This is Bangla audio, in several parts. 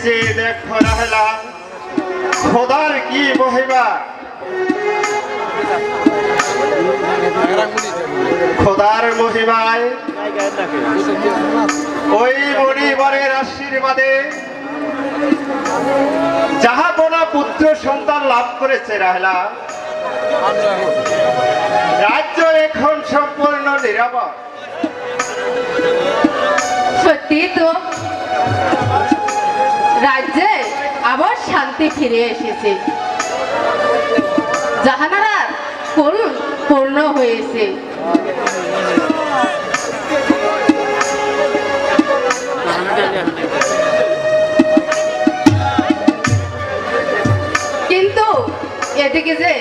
চেয়ে দেখো রাহেলা, খোদার কি মহিমা, খোদার মহিমায় ওই মণিবরের আশীর্বাদে জাহাপনা পুত্র সন্তান লাভ করেছে রাহেলা। রাজ্য এখন সম্পূর্ণ নিরাপদ। সত্যি তো, রাজ্যে আবার শান্তি ফিরে এসেছে, জাহানারার ফুল পূর্ণ হয়েছে। কিন্তু এদিকে যে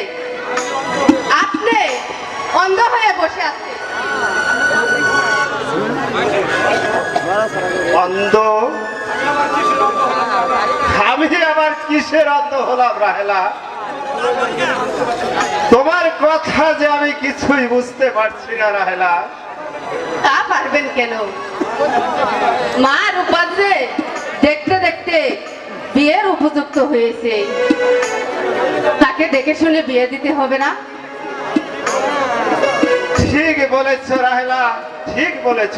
আপনি অন্ধ হয়ে বসে আছেন। অন্ধ? আমি আবার কিসের অন্ধ হলাম রাহেলা? তোমার কথা যে আমি কিছুই বুঝতে পারছি না রাহেলা। তা পারবেন কেন? মা রূপা যে দেখতে দেখতে বিয়ের উপযুক্ত হয়েছে, তাকে দেখে শুনে বিয়ে দিতে হবে না? ঠিক বলেছ রাহেলা, ঠিক বলেছ।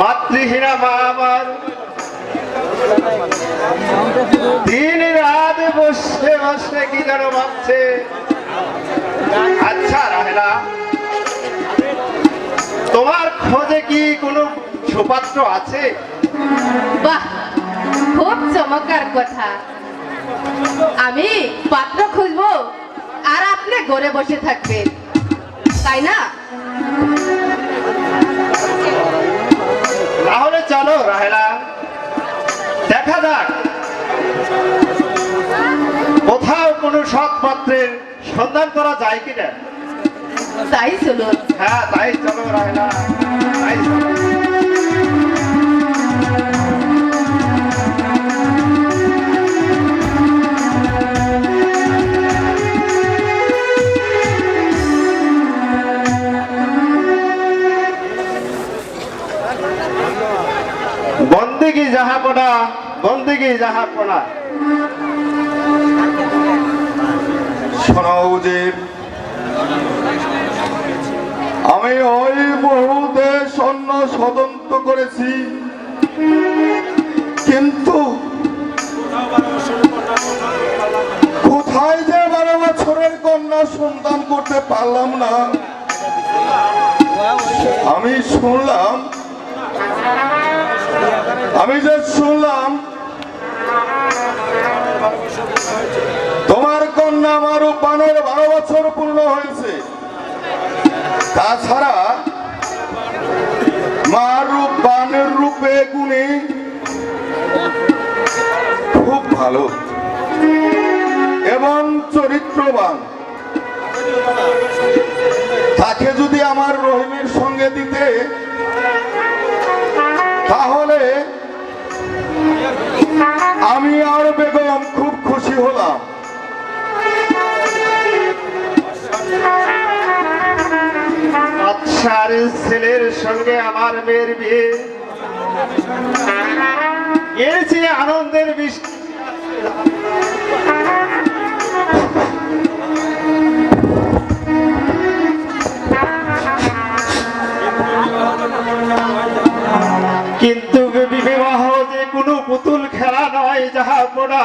মাতৃহীনা মা আমার দিন রাত বসে বসে কি যেন ভাবছে। আচ্ছা রাহেলা, তোমার খোঁজে কি কোনো সুপাত্র আছে? বাহ, খুব চমৎকার কথা। আমি পাত্র খুঁজবো আর আপনি ঘরে বসে থাকবেন, তাই না? তাহলে চলো রাহেলা, দেখা যাক কোথাও কোনো সৎ পাত্রের সন্ধান করা যায় কিনা। তাই চলুন। হ্যাঁ, তাই চলো রাহেলা, তাই চলো। বন্দিগি জাহাপনা, বন্দিগি জাহাপনা। শোনাও উজির, আমি ওই বহুতে সৈন্য স্বতন্ত্র করেছি, কিন্তু কোথায় যে 12 বছরের কন্যা সন্তান করতে পারলাম না। আমি শুনলাম তোমার কন্যা মারুপানের 12 বছর পূর্ণ হয়েছে। তাছাড়া মারুপানের রূপে গুণে খুব ভালো এবং চরিত্রবান। তাকে যদি আমার রহিমের সঙ্গে দিতে, তাহলে আমি আর বেগম খুব খুশি হলাম। বাদশার ছেলের সঙ্গে আমার মেয়ের বিয়ে, এর চেয়ে আনন্দের বিষয় কিন্তু বিবাহ যে কোনো পুতুল খেলা নয় জাহাপনা।